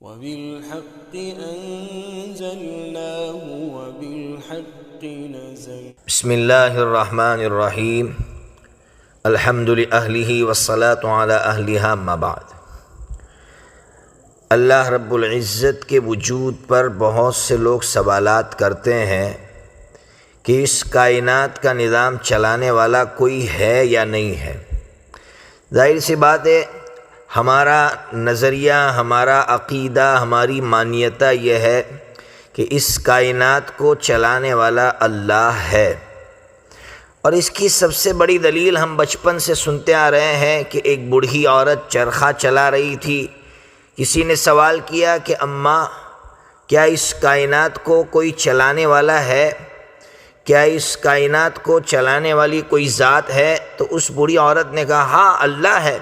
وبالحق أنزلناه وبالحق نزل. بسم اللہ الرحمن الرحیم. الحمد لأہلہ والصلاة علی اہلہا اما بعد. اللہ رب العزت کے وجود پر بہت سے لوگ سوالات کرتے ہیں کہ اس کائنات کا نظام چلانے والا کوئی ہے یا نہیں ہے. ظاہر سی بات ہے، ہمارا نظریہ، ہمارا عقیدہ، ہماری مانیتہ یہ ہے کہ اس کائنات کو چلانے والا اللہ ہے. اور اس کی سب سے بڑی دلیل ہم بچپن سے سنتے آ رہے ہیں کہ ایک بوڑھی عورت چرخہ چلا رہی تھی. کسی نے سوال کیا کہ اماں، کیا اس کائنات کو کوئی چلانے والا ہے؟ کیا اس کائنات کو چلانے والی کوئی ذات ہے؟ تو اس بوڑھی عورت نے کہا ہاں اللہ ہے.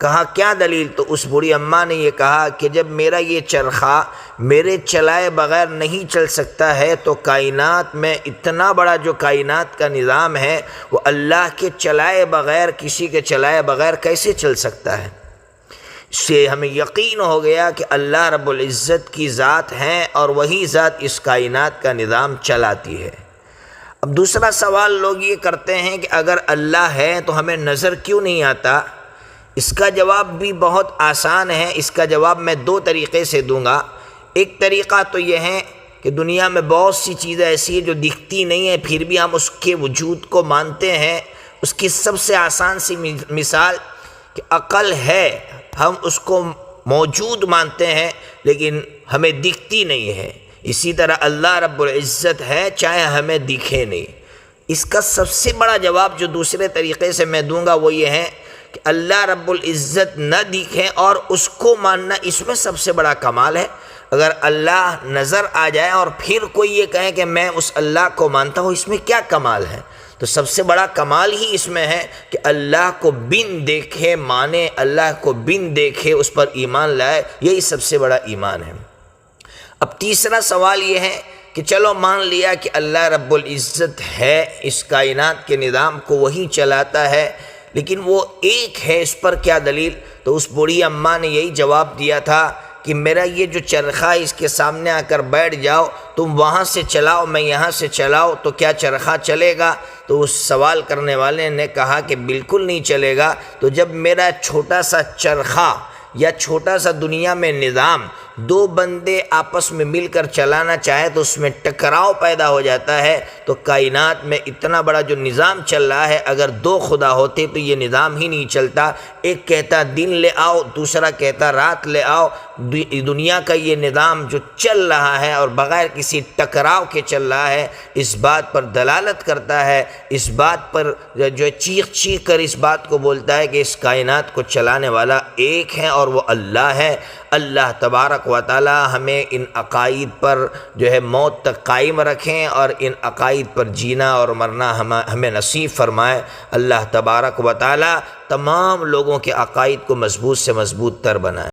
کہا کیا دلیل؟ تو اس بوڑھی اماں نے یہ کہا کہ جب میرا یہ چرخہ میرے چلائے بغیر نہیں چل سکتا ہے تو کائنات میں اتنا بڑا جو کائنات کا نظام ہے وہ اللہ کے چلائے بغیر، کسی کے چلائے بغیر کیسے چل سکتا ہے؟ اس سے ہمیں یقین ہو گیا کہ اللہ رب العزت کی ذات ہیں اور وہی ذات اس کائنات کا نظام چلاتی ہے. اب دوسرا سوال لوگ یہ کرتے ہیں کہ اگر اللہ ہے تو ہمیں نظر کیوں نہیں آتا؟ اس کا جواب بھی بہت آسان ہے. اس کا جواب میں دو طریقے سے دوں گا. ایک طریقہ تو یہ ہے کہ دنیا میں بہت سی چیزیں ایسی ہیں جو دکھتی نہیں ہیں پھر بھی ہم اس کے وجود کو مانتے ہیں. اس کی سب سے آسان سی مثال کہ عقل ہے، ہم اس کو موجود مانتے ہیں لیکن ہمیں دکھتی نہیں ہے. اسی طرح اللہ رب العزت ہے چاہے ہمیں دکھے نہیں. اس کا سب سے بڑا جواب جو دوسرے طریقے سے میں دوں گا وہ یہ ہے کہ اللہ رب العزت نہ دکھے اور اس کو ماننا، اس میں سب سے بڑا کمال ہے. اگر اللہ نظر آ جائے اور پھر کوئی یہ کہے کہ میں اس اللہ کو مانتا ہوں، اس میں کیا کمال ہے؟ تو سب سے بڑا کمال ہی اس میں ہے کہ اللہ کو بن دیکھے مانے، اللہ کو بن دیکھے اس پر ایمان لائے. یہی سب سے بڑا ایمان ہے. اب تیسرا سوال یہ ہے کہ چلو مان لیا کہ اللہ رب العزت ہے، اس کائنات کے نظام کو وہی چلاتا ہے، لیکن وہ ایک ہے، اس پر کیا دلیل؟ تو اس بوڑھی اماں نے یہی جواب دیا تھا کہ میرا یہ جو چرخہ اس کے سامنے آ کر بیٹھ جاؤ، تم وہاں سے چلاؤ میں یہاں سے چلاؤ تو کیا چرخہ چلے گا؟ تو اس سوال کرنے والے نے کہا کہ بالکل نہیں چلے گا. تو جب میرا چھوٹا سا چرخہ یا چھوٹا سا دنیا میں نظام دو بندے آپس میں مل کر چلانا چاہے تو اس میں ٹکراؤ پیدا ہو جاتا ہے. تو کائنات میں اتنا بڑا جو نظام چل رہا ہے، اگر دو خدا ہوتے تو یہ نظام ہی نہیں چلتا. ایک کہتا دن لے آؤ، دوسرا کہتا رات لے آؤ. دنیا کا یہ نظام جو چل رہا ہے اور بغیر کسی ٹکراؤ کے چل رہا ہے، اس بات پر دلالت کرتا ہے، اس بات پر جو چیخ چیخ کر اس بات کو بولتا ہے کہ اس کائنات کو چلانے والا ایک ہے اور وہ اللہ ہے. اللہ تبارک و تعالی ہمیں ان عقائد پر جو ہے موت تک قائم رکھیں اور ان عقائد پر جینا اور مرنا ہمیں نصیب فرمائے. اللہ تبارک و تعالی تمام لوگوں کے عقائد کو مضبوط سے مضبوط تر بنائے.